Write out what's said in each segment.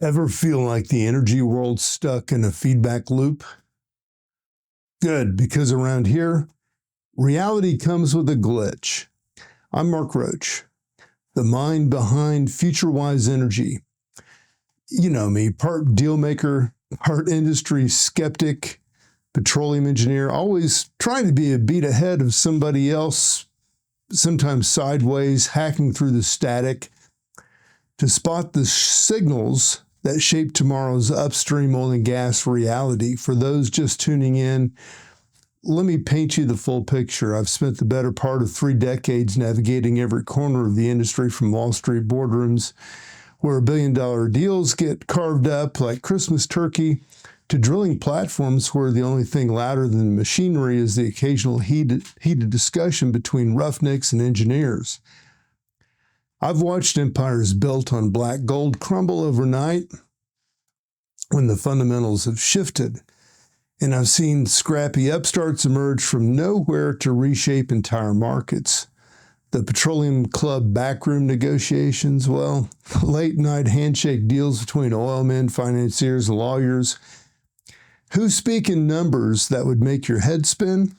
Ever feel like the energy world's stuck in a feedback loop? Good, because around here, reality comes with a glitch. I'm Mark Roach, the mind behind FutureWise Energy. You know me, part dealmaker, part industry skeptic, petroleum engineer, always trying to be a beat ahead of somebody else, sometimes sideways, hacking through the static to spot the signals that shape tomorrow's upstream oil and gas reality. For those just tuning in, let me paint you the full picture. I've spent the better part of 3 decades navigating every corner of the industry, from Wall Street boardrooms where billion-dollar deals get carved up like Christmas turkey, to drilling platforms where the only thing louder than the machinery is the occasional heated discussion between roughnecks and engineers. I've watched empires built on black gold crumble overnight when the fundamentals have shifted, and I've seen scrappy upstarts emerge from nowhere to reshape entire markets. The petroleum club backroom negotiations, well, late-night handshake deals between oilmen, financiers, and lawyers who speak in numbers that would make your head spin.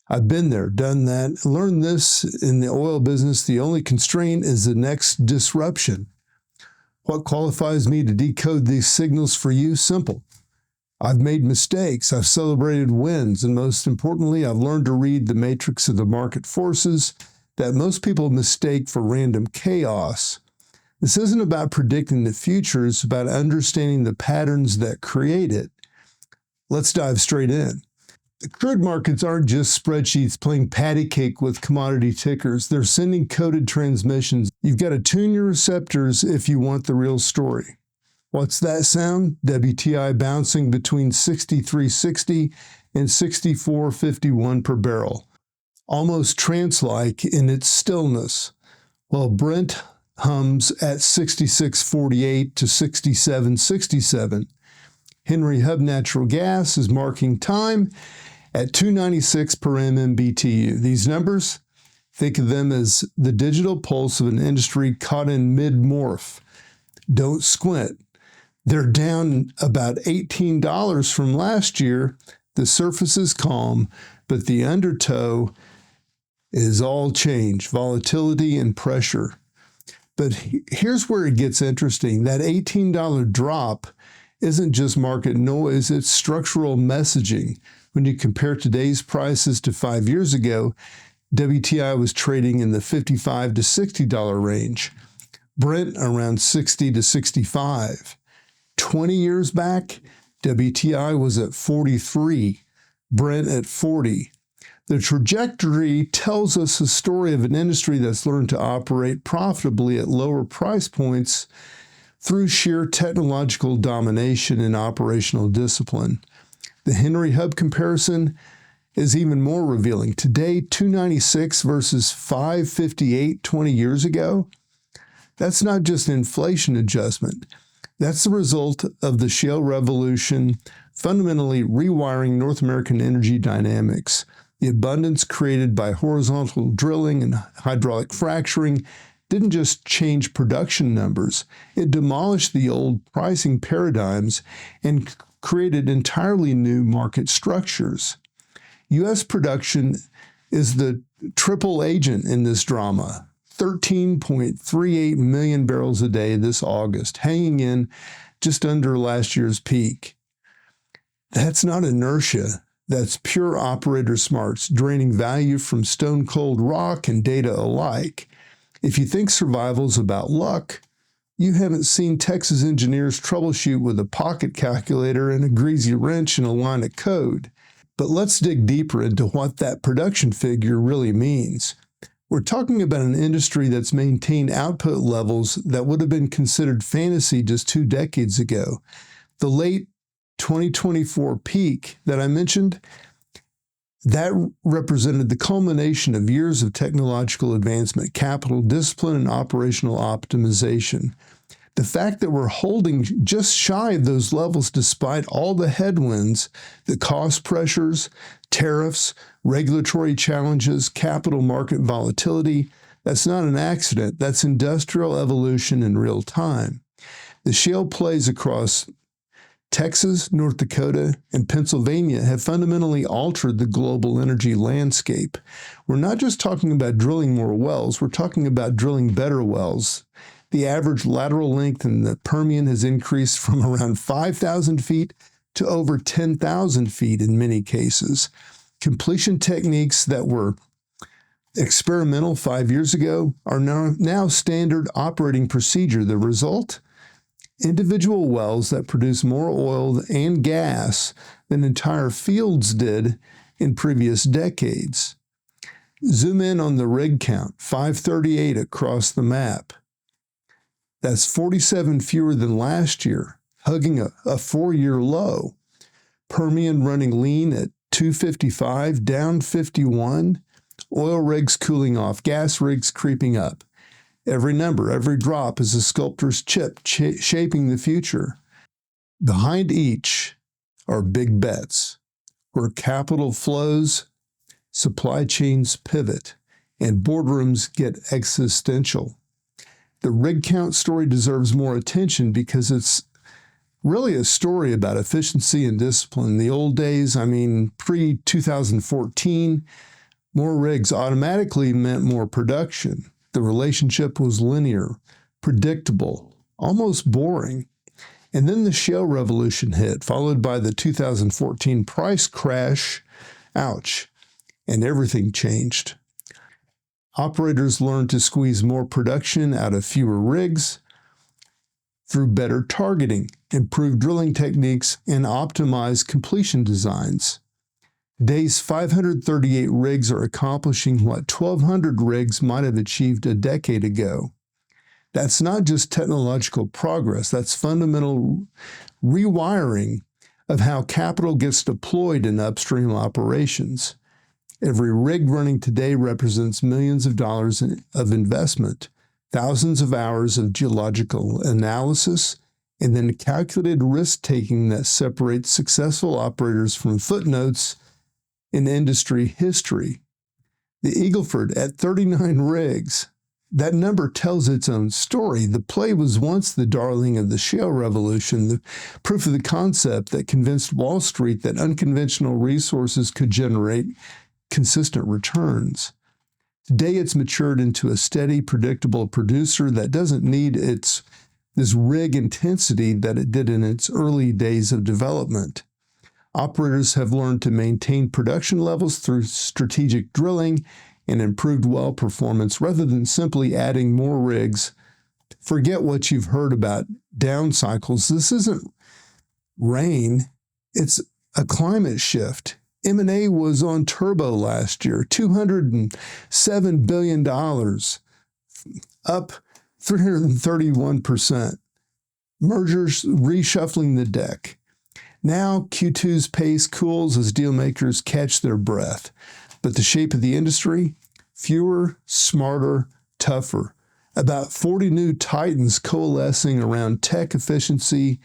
I've been there, done that, learned this. In the oil business, the only constraint is the next disruption. What qualifies me to decode these signals for you? Simple. I've made mistakes, I've celebrated wins, and most importantly, I've learned to read the matrix of the market forces that most people mistake for random chaos. This isn't about predicting the future, it's about understanding the patterns that create it. Let's dive straight in. The crude markets aren't just spreadsheets playing patty cake with commodity tickers. They're sending coded transmissions. You've got to tune your receptors if you want the real story. What's that sound? WTI bouncing between 63.60 and 64.51 per barrel, almost trance-like in its stillness, while Brent hums at 66.48 to 67.67. Henry Hub natural gas is marking time at 296 per MMBTU. These numbers, think of them as the digital pulse of an industry caught in mid-morph. Don't squint. They're down about $18 from last year. The surface is calm, but the undertow is all change, volatility and pressure. But here's where it gets interesting. That $18 drop isn't just market noise, it's structural messaging. When you compare today's prices to 5 years ago, WTI was trading in the $55 to $60 range, Brent around 60 to 65. 20 years back, WTI was at 43, Brent at 40. The trajectory tells us a story of an industry that's learned to operate profitably at lower price points through sheer technological domination and operational discipline. The Henry Hub comparison is even more revealing. Today, 296 versus 558 20 years ago. That's not just an inflation adjustment. That's the result of the shale revolution fundamentally rewiring North American energy dynamics. The abundance created by horizontal drilling and hydraulic fracturing didn't just change production numbers, it demolished the old pricing paradigms and created entirely new market structures. U.S. production is the triple agent in this drama. 13.38 million barrels a day this August, hanging in just under last year's peak. That's not inertia. That's pure operator smarts, draining value from stone-cold rock and data alike. If you think survival's about luck, you haven't seen Texas engineers troubleshoot with a pocket calculator and a greasy wrench and a line of code. But let's dig deeper into what that production figure really means. We're talking about an industry that's maintained output levels that would have been considered fantasy just 2 decades ago. The late 2024 peak that I mentioned, that represented the culmination of years of technological advancement, capital discipline, and operational optimization. The fact that we're holding just shy of those levels despite all the headwinds, the cost pressures, tariffs, regulatory challenges, capital market volatility, that's not an accident. That's industrial evolution in real time. The shale plays across Texas, North Dakota, and Pennsylvania have fundamentally altered the global energy landscape. We're not just talking about drilling more wells, we're talking about drilling better wells. The average lateral length in the Permian has increased from around 5,000 feet to over 10,000 feet in many cases. Completion techniques that were experimental 5 years ago are now standard operating procedure. The result? Individual wells that produce more oil and gas than entire fields did in previous decades. Zoom in on the rig count, 538 across the map. That's 47 fewer than last year, hugging a 4-year low. Permian running lean at 255, down 51. Oil rigs cooling off, gas rigs creeping up. Every number, every drop is a sculptor's chip shaping the future. Behind each are big bets, where capital flows, supply chains pivot, and boardrooms get existential. The rig count story deserves more attention because it's really a story about efficiency and discipline. In the old days, pre-2014, more rigs automatically meant more production. The relationship was linear, predictable, almost boring. And then the shale revolution hit, followed by the 2014 price crash. Ouch. And everything changed. Operators learned to squeeze more production out of fewer rigs through better targeting, improved drilling techniques, and optimized completion designs. Today's 538 rigs are accomplishing what 1,200 rigs might have achieved a decade ago. That's not just technological progress, that's fundamental rewiring of how capital gets deployed in upstream operations. Every rig running today represents millions of dollars of investment, thousands of hours of geological analysis, and then calculated risk-taking that separates successful operators from footnotes in industry history. The Eagle Ford at 39 rigs. That number tells its own story. The play was once the darling of the shale revolution, the proof of the concept that convinced Wall Street that unconventional resources could generate consistent returns. Today it's matured into a steady, predictable producer that doesn't need this rig intensity that it did in its early days of development. Operators have learned to maintain production levels through strategic drilling and improved well performance rather than simply adding more rigs. Forget what you've heard about down cycles. This isn't rain, it's a climate shift. M&A was on turbo last year, $207 billion, up 331%. Mergers reshuffling the deck. Now Q2's pace cools as dealmakers catch their breath. But the shape of the industry? Fewer, smarter, tougher. About 40 new titans coalescing around tech efficiency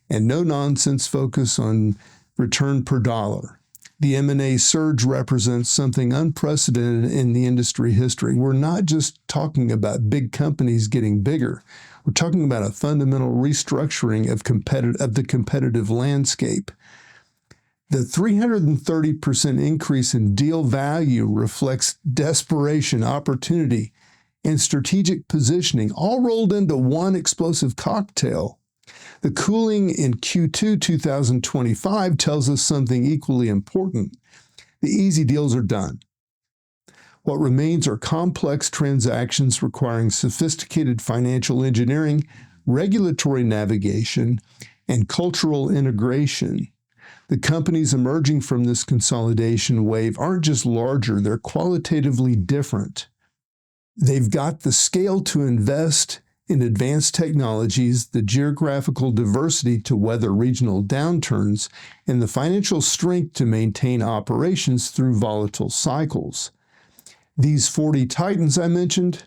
and no-nonsense focus on return per dollar. The M&A surge represents something unprecedented in the industry history. We're not just talking about big companies getting bigger. We're talking about a fundamental restructuring of the competitive landscape. The 330% increase in deal value reflects desperation, opportunity, and strategic positioning, all rolled into one explosive cocktail. The cooling in Q2 2025 tells us something equally important. The easy deals are done. What remains are complex transactions requiring sophisticated financial engineering, regulatory navigation, and cultural integration. The companies emerging from this consolidation wave aren't just larger, they're qualitatively different. They've got the scale to invest in advanced technologies, the geographical diversity to weather regional downturns, and the financial strength to maintain operations through volatile cycles. These 40 titans I mentioned,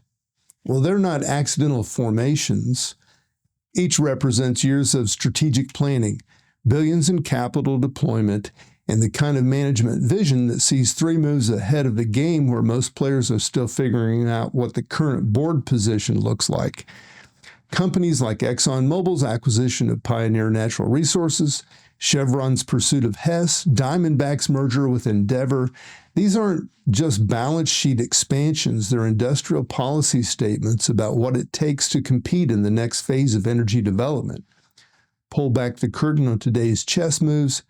well, they're not accidental formations. Each represents years of strategic planning, billions in capital deployment, and the kind of management vision that sees 3 moves ahead of the game where most players are still figuring out what the current board position looks like. Companies like ExxonMobil's acquisition of Pioneer Natural Resources, Chevron's pursuit of Hess, Diamondback's merger with Endeavor, these aren't just balance sheet expansions, they're industrial policy statements about what it takes to compete in the next phase of energy development. Pull back the curtain on today's chess moves.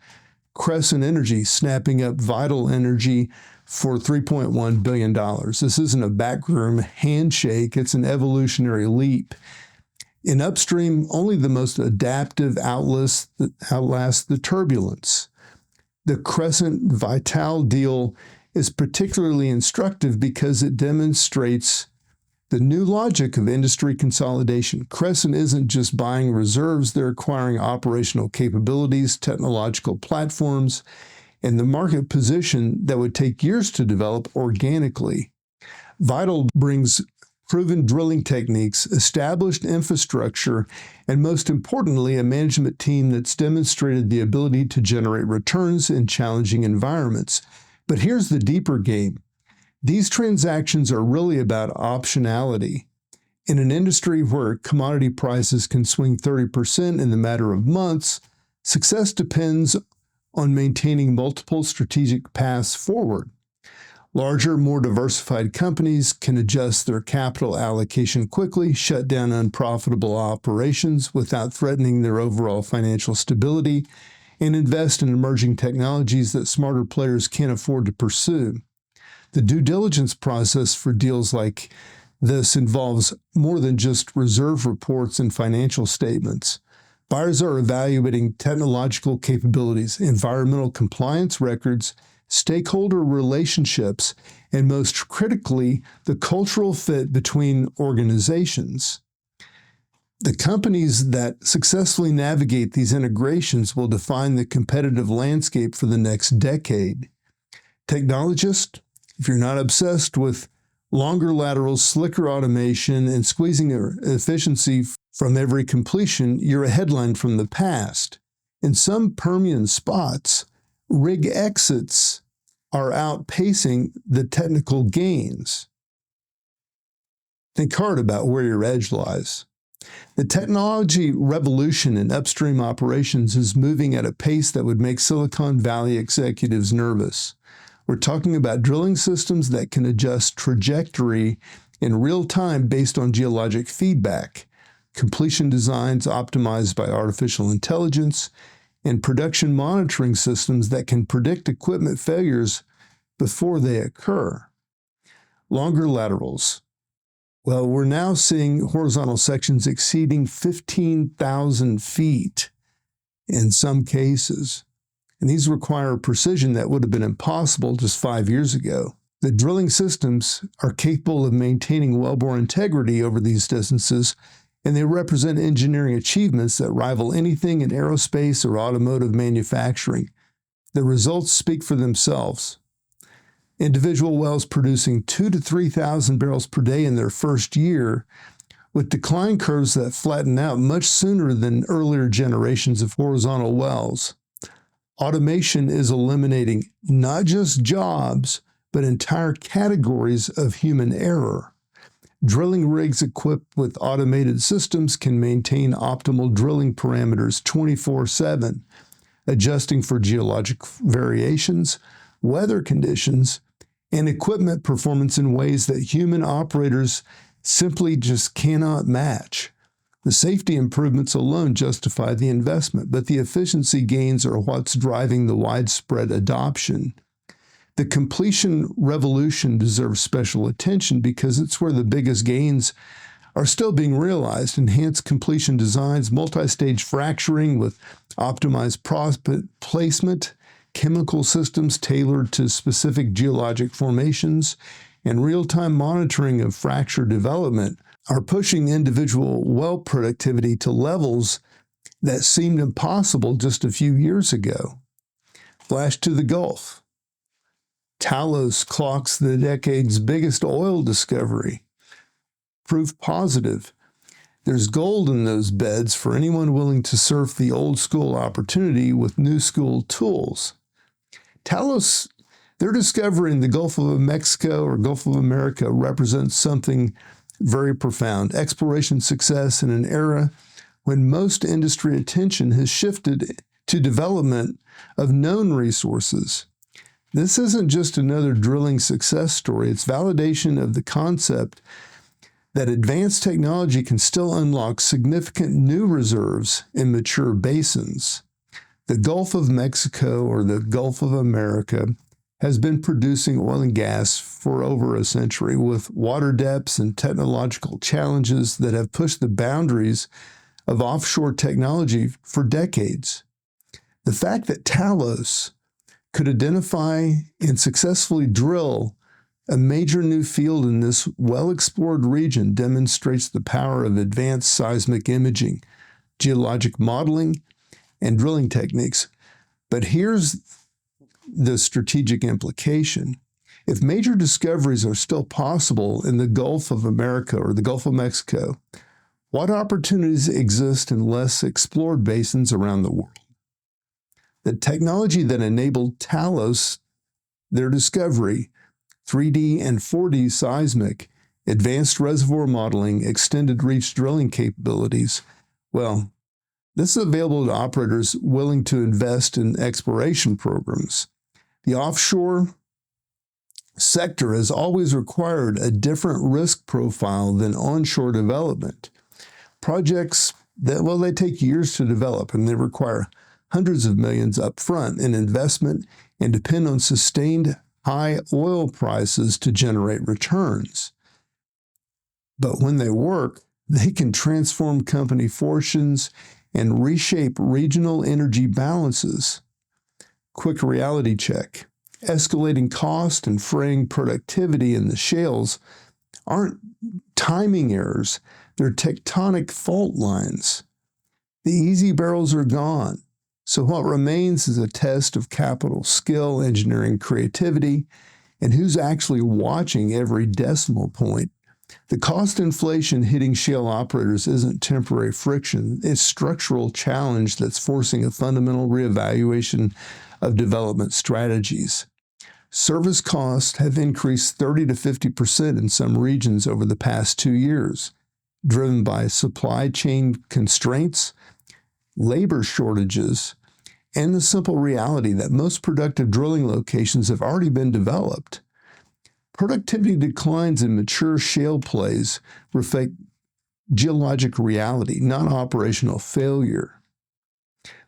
Crescent Energy snapping up Vital Energy for $3.1 billion. This isn't a backroom handshake, it's an evolutionary leap. In Upstream, only the most adaptive outlast the turbulence. The Crescent Vital deal is particularly instructive because it demonstrates the new logic of industry consolidation. Crescent isn't just buying reserves, they're acquiring operational capabilities, technological platforms, and the market position that would take years to develop organically. Vital brings proven drilling techniques, established infrastructure, and most importantly, a management team that's demonstrated the ability to generate returns in challenging environments. But here's the deeper game. These transactions are really about optionality. In an industry where commodity prices can swing 30% in the matter of months, success depends on maintaining multiple strategic paths forward. Larger, more diversified companies can adjust their capital allocation quickly, shut down unprofitable operations without threatening their overall financial stability, and invest in emerging technologies that smarter players can't afford to pursue. The due diligence process for deals like this involves more than just reserve reports and financial statements. Buyers are evaluating technological capabilities, environmental compliance records, stakeholder relationships, and most critically, the cultural fit between organizations. The companies that successfully navigate these integrations will define the competitive landscape for the next decade. Technologists, if you're not obsessed with longer laterals, slicker automation, and squeezing efficiency from every completion, you're a headline from the past. In some Permian spots, rig exits are outpacing the technical gains. Think hard about where your edge lies. The technology revolution in upstream operations is moving at a pace that would make Silicon Valley executives nervous. We're talking about drilling systems that can adjust trajectory in real time based on geologic feedback, completion designs optimized by artificial intelligence, and production monitoring systems that can predict equipment failures before they occur. Longer laterals. Well, we're now seeing horizontal sections exceeding 15,000 feet in some cases. And these require precision that would have been impossible just 5 years ago. The drilling systems are capable of maintaining wellbore integrity over these distances, and they represent engineering achievements that rival anything in aerospace or automotive manufacturing. The results speak for themselves. Individual wells producing 2,000 to 3,000 barrels per day in their first year, with decline curves that flatten out much sooner than earlier generations of horizontal wells. Automation is eliminating not just jobs, but entire categories of human error. Drilling rigs equipped with automated systems can maintain optimal drilling parameters 24/7, adjusting for geologic variations, weather conditions, and equipment performance in ways that human operators simply just cannot match. The safety improvements alone justify the investment, but the efficiency gains are what's driving the widespread adoption. The completion revolution deserves special attention because it's where the biggest gains are still being realized. Enhanced completion designs, multi-stage fracturing with optimized proppant placement, chemical systems tailored to specific geologic formations, and real-time monitoring of fracture development are pushing individual well productivity to levels that seemed impossible just a few years ago. Flash to the Gulf. Talos clocks the decade's biggest oil discovery. Proof positive. There's gold in those beds for anyone willing to surf the old school opportunity with new school tools. Talos, their discovery in the Gulf of Mexico or Gulf of America represents something very profound. Exploration success in an era when most industry attention has shifted to development of known resources. This isn't just another drilling success story. It's validation of the concept that advanced technology can still unlock significant new reserves in mature basins. The Gulf of Mexico, or the Gulf of America, has been producing oil and gas for over a century, with water depths and technological challenges that have pushed the boundaries of offshore technology for decades. The fact that Talos could identify and successfully drill a major new field in this well-explored region demonstrates the power of advanced seismic imaging, geologic modeling, and drilling techniques. But here's the strategic implication. If major discoveries are still possible in the Gulf of America or the Gulf of Mexico, what opportunities exist in less explored basins around the world? The technology that enabled Talos, their discovery, 3D and 4D seismic, advanced reservoir modeling, extended reach drilling capabilities, well, this is available to operators willing to invest in exploration programs. The offshore sector has always required a different risk profile than onshore development. Projects that, they take years to develop, and they require hundreds of millions up front in investment and depend on sustained high oil prices to generate returns. But when they work, they can transform company fortunes and reshape regional energy balances. Quick reality check. Escalating cost and fraying productivity in the shales aren't timing errors, they're tectonic fault lines. The easy barrels are gone, so what remains is a test of capital skill, engineering creativity, and who's actually watching every decimal point. The cost inflation hitting shale operators isn't temporary friction, it's structural challenge that's forcing a fundamental reevaluation of development strategies. Service costs have increased 30 to 50% in some regions over the past 2 years, driven by supply chain constraints, labor shortages, and the simple reality that most productive drilling locations have already been developed. Productivity declines in mature shale plays reflect geologic reality, not operational failure.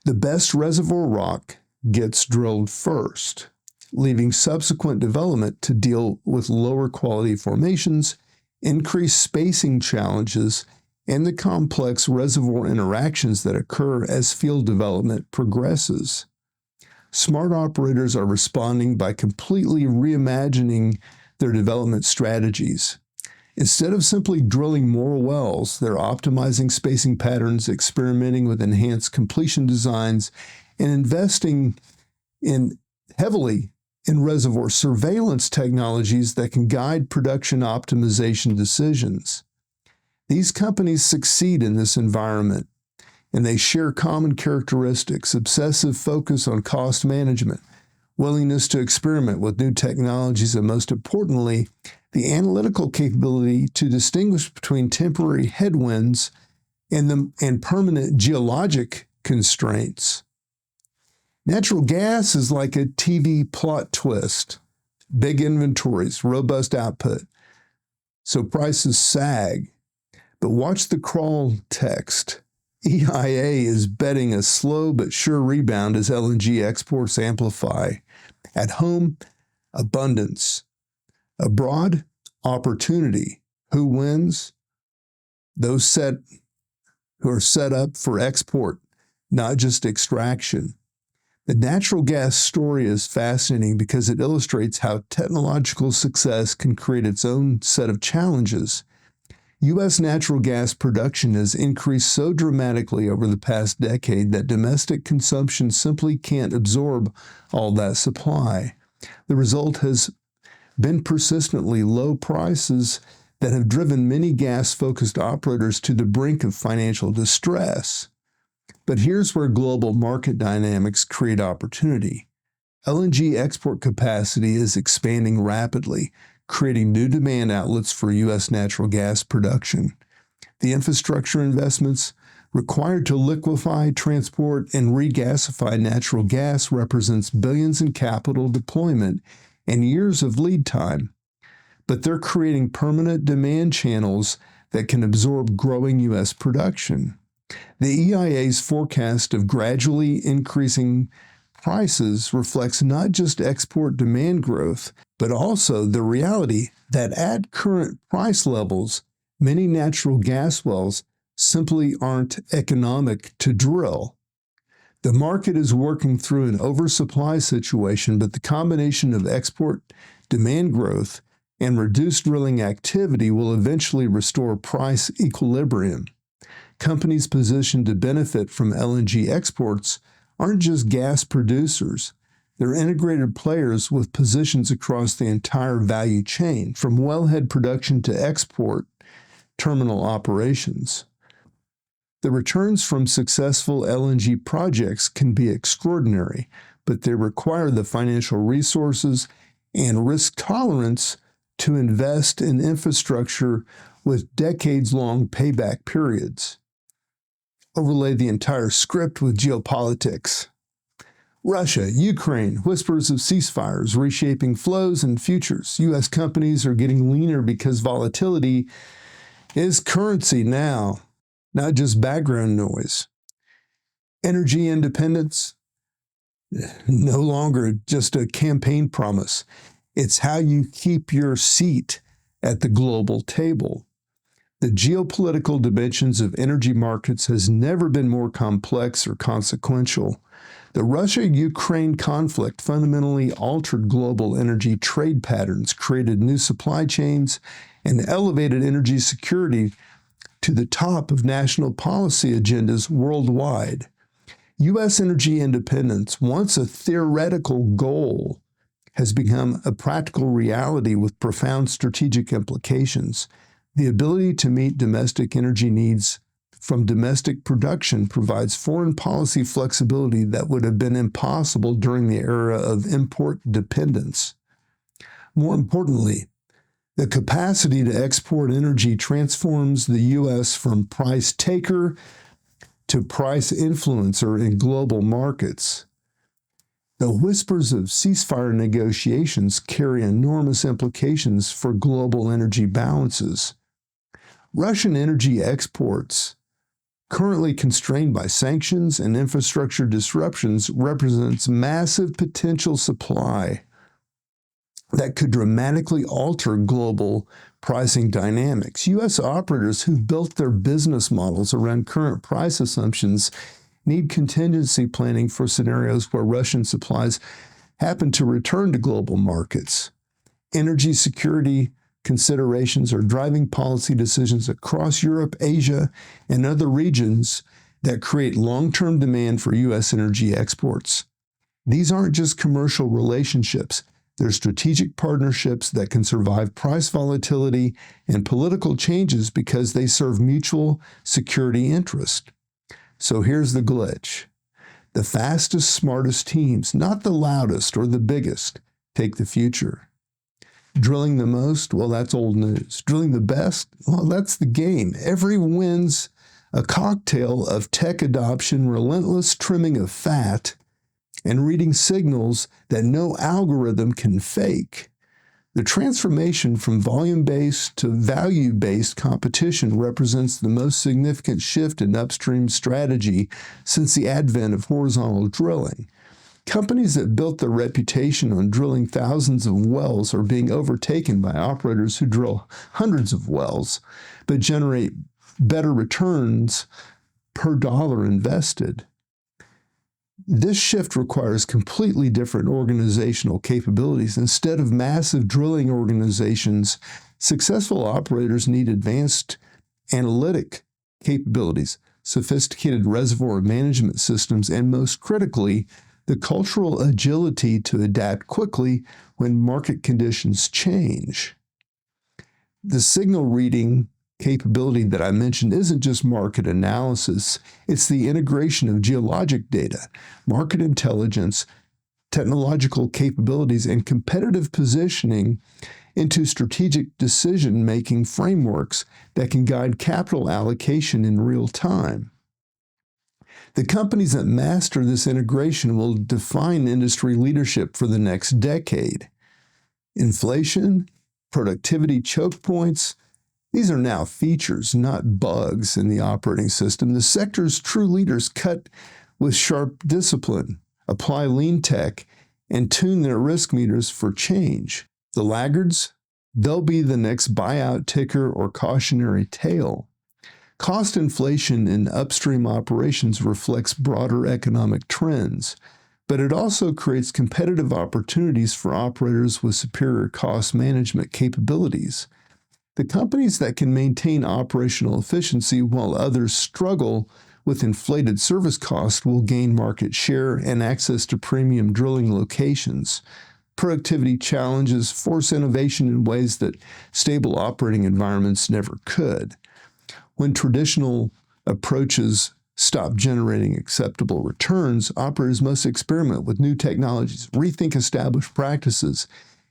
The best reservoir rock gets drilled first, leaving subsequent development to deal with lower quality formations, increased spacing challenges, and the complex reservoir interactions that occur as field development progresses. Smart operators are responding by completely reimagining their development strategies. Instead of simply drilling more wells, they're optimizing spacing patterns, experimenting with enhanced completion designs, and investing heavily in reservoir surveillance technologies that can guide production optimization decisions. These companies succeed in this environment, and they share common characteristics: obsessive focus on cost management, willingness to experiment with new technologies, and most importantly, the analytical capability to distinguish between temporary headwinds and permanent geologic constraints. Natural gas is like a TV plot twist. Big inventories, robust output, so prices sag. But watch the crawl text. EIA is betting a slow but sure rebound as LNG exports amplify. At home, abundance. Abroad, opportunity. Who wins? Those who are set up for export, not just extraction. The natural gas story is fascinating because it illustrates how technological success can create its own set of challenges. U.S. natural gas production has increased so dramatically over the past decade that domestic consumption simply can't absorb all that supply. The result has been persistently low prices that have driven many gas-focused operators to the brink of financial distress. But here's where global market dynamics create opportunity. LNG export capacity is expanding rapidly. creating new demand outlets for U.S. natural gas production. The infrastructure investments required to liquefy, transport, and regasify natural gas represents billions in capital deployment and years of lead time. But they're creating permanent demand channels that can absorb growing U.S. production. The EIA's forecast of gradually increasing prices reflects not just export demand growth, but also the reality that at current price levels, many natural gas wells simply aren't economic to drill. The market is working through an oversupply situation, but the combination of export demand growth and reduced drilling activity will eventually restore price equilibrium. Companies positioned to benefit from LNG exports aren't just gas producers. They're integrated players with positions across the entire value chain, from wellhead production to export terminal operations. The returns from successful LNG projects can be extraordinary, but they require the financial resources and risk tolerance to invest in infrastructure with decades-long payback periods. Overlay the entire script with geopolitics. Russia, Ukraine, whispers of ceasefires, reshaping flows and futures. U.S. companies are getting leaner because volatility is currency now, not just background noise. Energy independence, no longer just a campaign promise. It's how you keep your seat at the global table. The geopolitical dimensions of energy markets has never been more complex or consequential. The Russia-Ukraine conflict fundamentally altered global energy trade patterns, created new supply chains, and elevated energy security to the top of national policy agendas worldwide. U.S. energy independence, once a theoretical goal, has become a practical reality with profound strategic implications. The ability to meet domestic energy needs from domestic production provides foreign policy flexibility that would have been impossible during the era of import dependence. More importantly, the capacity to export energy transforms the U.S. from price taker to price influencer in global markets. The whispers of ceasefire negotiations carry enormous implications for global energy balances. Russian energy exports, currently constrained by sanctions and infrastructure disruptions, represents massive potential supply that could dramatically alter global pricing dynamics. U.S. operators who've built their business models around current price assumptions need contingency planning for scenarios where Russian supplies happen to return to global markets. Energy security considerations are driving policy decisions across Europe, Asia, and other regions that create long-term demand for U.S. energy exports. These aren't just commercial relationships. They're strategic partnerships that can survive price volatility and political changes because they serve mutual security interest. So here's the glitch. The fastest, smartest teams, not the loudest or the biggest, take the future. Drilling the most, well, that's old news. Drilling the best, well, that's the game. Every win's a cocktail of tech adoption, relentless trimming of fat, and reading signals that no algorithm can fake. The transformation from volume-based to value-based competition represents the most significant shift in upstream strategy since the advent of horizontal drilling. Companies that built their reputation on drilling thousands of wells are being overtaken by operators who drill hundreds of wells, but generate better returns per dollar invested. This shift requires completely different organizational capabilities. Instead of massive drilling organizations, successful operators need advanced analytic capabilities, sophisticated reservoir management systems, and most critically, the cultural agility to adapt quickly when market conditions change. The signal reading capability that I mentioned isn't just market analysis, it's the integration of geologic data, market intelligence, technological capabilities, and competitive positioning into strategic decision-making frameworks that can guide capital allocation in real time. The companies that master this integration will define industry leadership for the next decade. Inflation, productivity choke points, these are now features, not bugs in the operating system. The sector's true leaders cut with sharp discipline, apply lean tech, and tune their risk meters for change. The laggards, they'll be the next buyout ticker or cautionary tale. Cost inflation in upstream operations reflects broader economic trends, but it also creates competitive opportunities for operators with superior cost management capabilities. The companies that can maintain operational efficiency while others struggle with inflated service costs will gain market share and access to premium drilling locations. Productivity challenges force innovation in ways that stable operating environments never could. When traditional approaches stop generating acceptable returns, operators must experiment with new technologies, rethink established practices,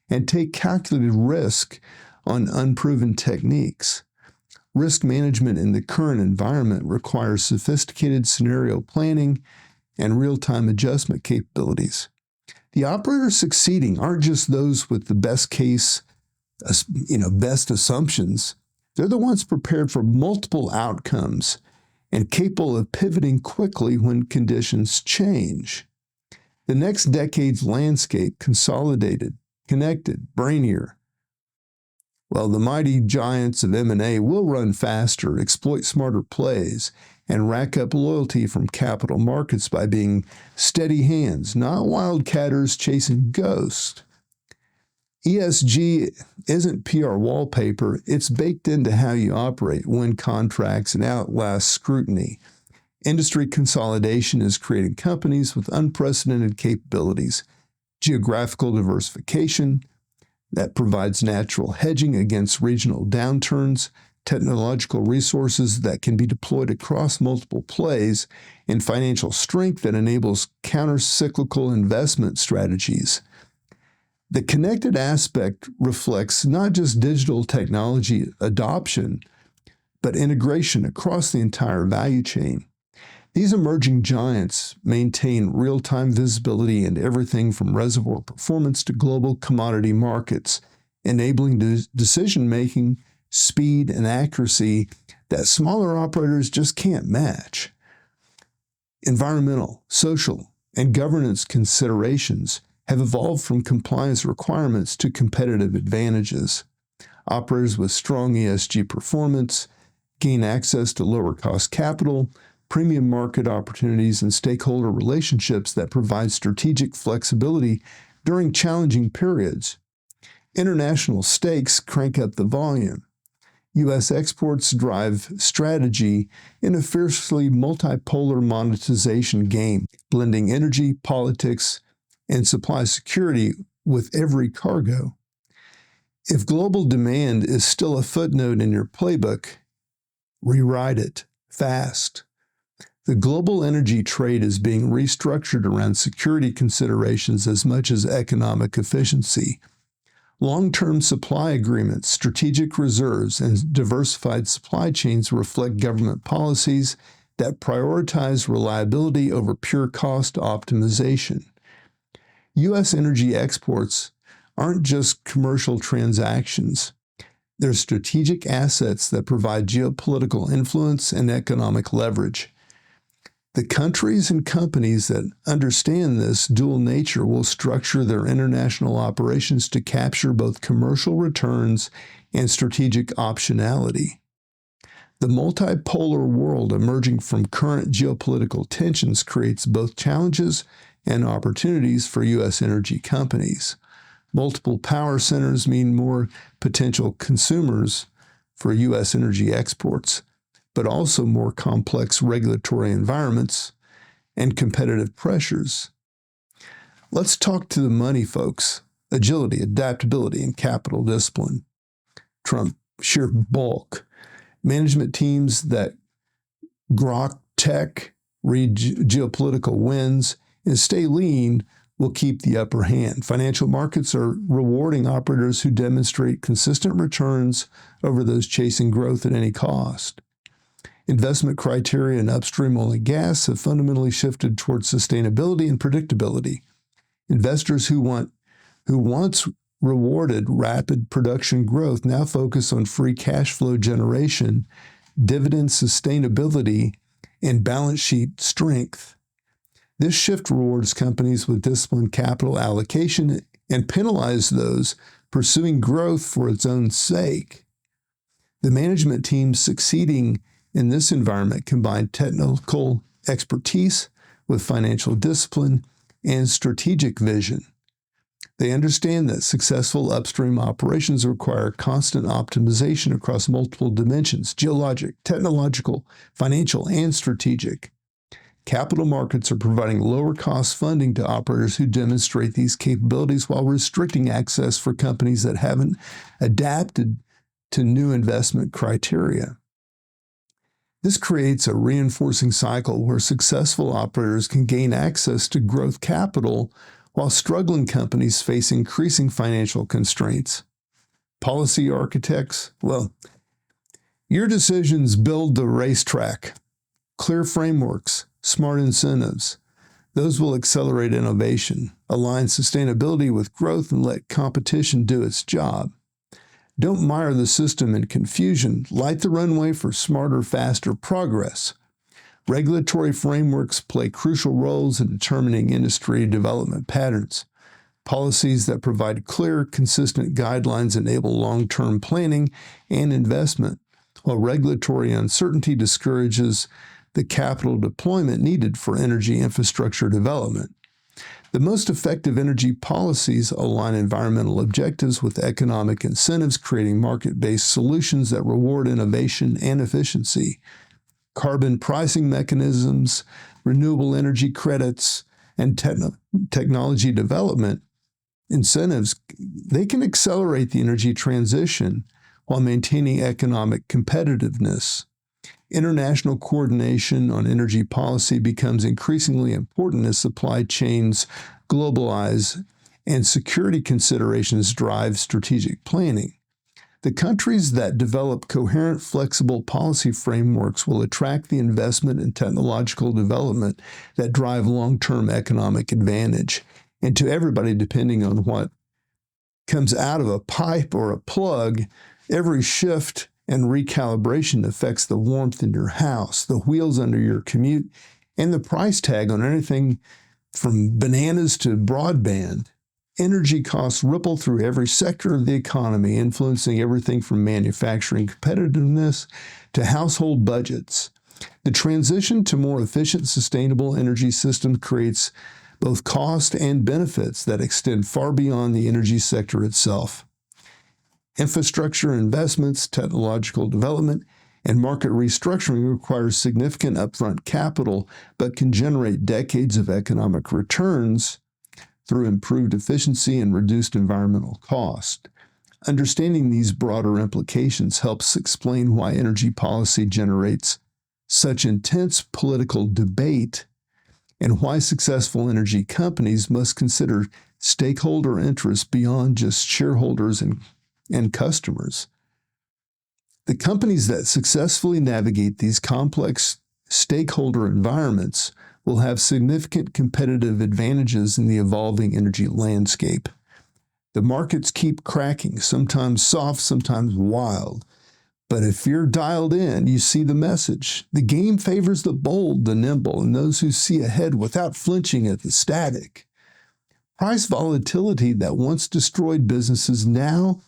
and take calculated risk on unproven techniques. Risk management in the current environment requires sophisticated scenario planning and real-time adjustment capabilities. The operators succeeding aren't just those with the best assumptions. They're the ones prepared for multiple outcomes and capable of pivoting quickly when conditions change. The next decade's landscape, consolidated, connected, brainier. Well, the mighty giants of M&A will run faster, exploit smarter plays, and rack up loyalty from capital markets by being steady hands, not wildcatters chasing ghosts. ESG isn't PR wallpaper, it's baked into how you operate, win contracts, and outlast scrutiny. Industry consolidation is creating companies with unprecedented capabilities, geographical diversification that provides natural hedging against regional downturns, technological resources that can be deployed across multiple plays, and financial strength that enables counter-cyclical investment strategies. The connected aspect reflects not just digital technology adoption, but integration across the entire value chain. These emerging giants maintain real-time visibility in everything from reservoir performance to global commodity markets, enabling decision-making, speed, and accuracy that smaller operators just can't match. Environmental, social, and governance considerations have evolved from compliance requirements to competitive advantages. Operators with strong ESG performance gain access to lower-cost capital, premium market opportunities, and stakeholder relationships that provide strategic flexibility during challenging periods. International stakes crank up the volume. U.S. exports drive strategy in a fiercely multipolar monetization game, blending energy, politics, and supply security with every cargo. If global demand is still a footnote in your playbook, rewrite it fast. The global energy trade is being restructured around security considerations as much as economic efficiency. Long-term supply agreements, strategic reserves, and diversified supply chains reflect government policies that prioritize reliability over pure cost optimization. U.S. energy exports aren't just commercial transactions. They're strategic assets that provide geopolitical influence and economic leverage. The countries and companies that understand this dual nature will structure their international operations to capture both commercial returns and strategic optionality. The multipolar world emerging from current geopolitical tensions creates both challenges and opportunities for U.S. energy companies. Multiple power centers mean more potential consumers for U.S. energy exports, but also more complex regulatory environments and competitive pressures. Let's talk to the money, folks. Agility, adaptability, and capital discipline trump sheer bulk. Management teams that grok tech, read geopolitical winds, and stay lean will keep the upper hand. Financial markets are rewarding operators who demonstrate consistent returns over those chasing growth at any cost. Investment criteria in upstream oil and gas have fundamentally shifted towards sustainability and predictability. Investors who once rewarded rapid production growth now focus on free cash flow generation, dividend sustainability, and balance sheet strength. This shift rewards companies with disciplined capital allocation and penalizes those pursuing growth for its own sake. The management teams succeeding in this environment combine technical expertise with financial discipline and strategic vision. They understand that successful upstream operations require constant optimization across multiple dimensions: geologic, technological, financial, and strategic. Capital markets are providing lower-cost funding to operators who demonstrate these capabilities while restricting access for companies that haven't adapted to new investment criteria. This creates a reinforcing cycle where successful operators can gain access to growth capital while struggling companies face increasing financial constraints. Policy architects, well, your decisions build the racetrack. Clear frameworks, smart incentives, those will accelerate innovation, align sustainability with growth, and let competition do its job. Don't mire the system in confusion. Light the runway for smarter, faster progress. Regulatory frameworks play crucial roles in determining industry development patterns. Policies that provide clear, consistent guidelines enable long-term planning and investment, while regulatory uncertainty discourages the capital deployment needed for energy infrastructure development. The most effective energy policies align environmental objectives with economic incentives, creating market-based solutions that reward innovation and efficiency. Carbon pricing mechanisms, renewable energy credits, and technology development incentives, they can accelerate the energy transition while maintaining economic competitiveness. International coordination on energy policy becomes increasingly important as supply chains globalize and security considerations drive strategic planning. The countries that develop coherent, flexible policy frameworks will attract the investment and technological development that drive long-term economic advantage. And to everybody, depending on what comes out of a pipe or a plug, every shift and recalibration affects the warmth in your house, the wheels under your commute, and the price tag on anything from bananas to broadband. Energy costs ripple through every sector of the economy, influencing everything from manufacturing competitiveness to household budgets. The transition to more efficient, sustainable energy systems creates both cost and benefits that extend far beyond the energy sector itself. Infrastructure investments, technological development, and market restructuring require significant upfront capital, but can generate decades of economic returns through improved efficiency and reduced environmental cost. Understanding these broader implications helps explain why energy policy generates such intense political debate and why successful energy companies must consider stakeholder interests beyond just shareholders and customers. The companies that successfully navigate these complex stakeholder environments will have significant competitive advantages in the evolving energy landscape. The markets keep cracking, sometimes soft, sometimes wild. But if you're dialed in, you see the message. The game favors the bold, the nimble, and those who see ahead without flinching at the static. Price volatility that once destroyed businesses now,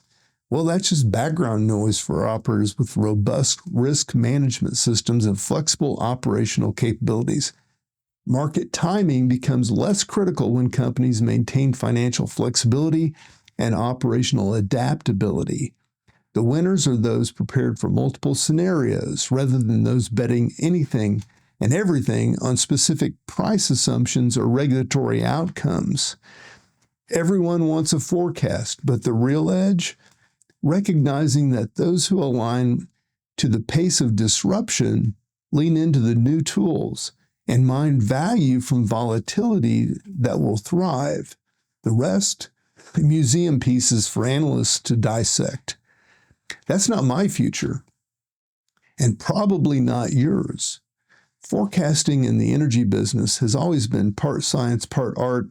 well, that's just background noise for operators with robust risk management systems and flexible operational capabilities. Market timing becomes less critical when companies maintain financial flexibility and operational adaptability. The winners are those prepared for multiple scenarios rather than those betting anything and everything on specific price assumptions or regulatory outcomes. Everyone wants a forecast, but the real edge? Recognizing that those who align to the pace of disruption lean into the new tools and mine value from volatility that will thrive. The rest, museum pieces for analysts to dissect. That's not my future, and probably not yours. Forecasting in the energy business has always been part science, part art,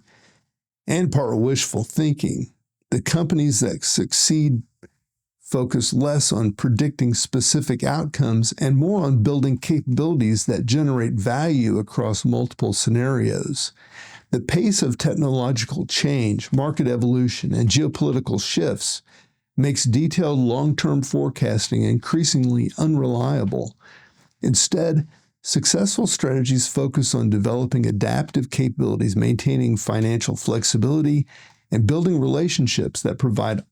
and part wishful thinking. The companies that succeed focus less on predicting specific outcomes and more on building capabilities that generate value across multiple scenarios. The pace of technological change, market evolution, and geopolitical shifts makes detailed long-term forecasting increasingly unreliable. Instead, successful strategies focus on developing adaptive capabilities, maintaining financial flexibility, and building relationships that provide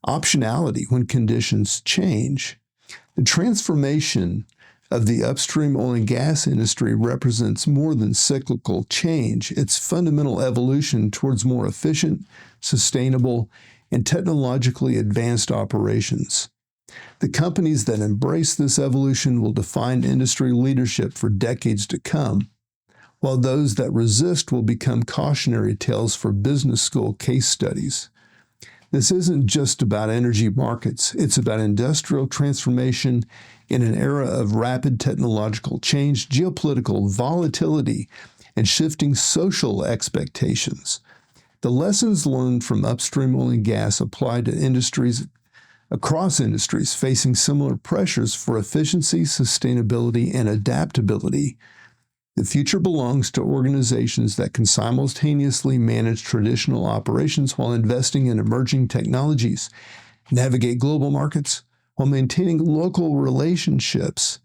optionality when conditions change. The transformation of the upstream oil and gas industry represents more than cyclical change. It's fundamental evolution towards more efficient, sustainable, and technologically advanced operations. The companies that embrace this evolution will define industry leadership for decades to come, while those that resist will become cautionary tales for business school case studies. This isn't just about energy markets. It's about industrial transformation in an era of rapid technological change, geopolitical volatility, and shifting social expectations. The lessons learned from upstream oil and gas apply to industries across industries facing similar pressures for efficiency, sustainability, and adaptability. The future belongs to organizations that can simultaneously manage traditional operations while investing in emerging technologies, navigate global markets while maintaining local relationships,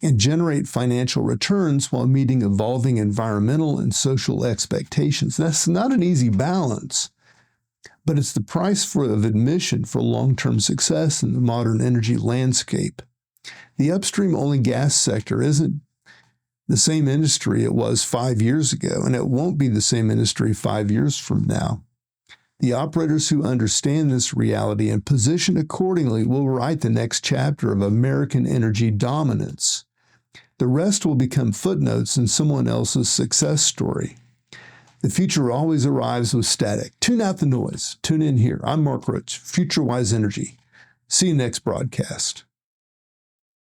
and generate financial returns while meeting evolving environmental and social expectations. That's not an easy balance, but it's the price of admission for long-term success in the modern energy landscape. The upstream oil and gas sector isn't the same industry it was 5 years ago, and it won't be the same industry 5 years from now. The operators who understand this reality and position accordingly will write the next chapter of American energy dominance. The rest will become footnotes in someone else's success story. The future always arrives with static. Tune out the noise. Tune in here. I'm Mark Roach, FutureWise Energy. See you next broadcast.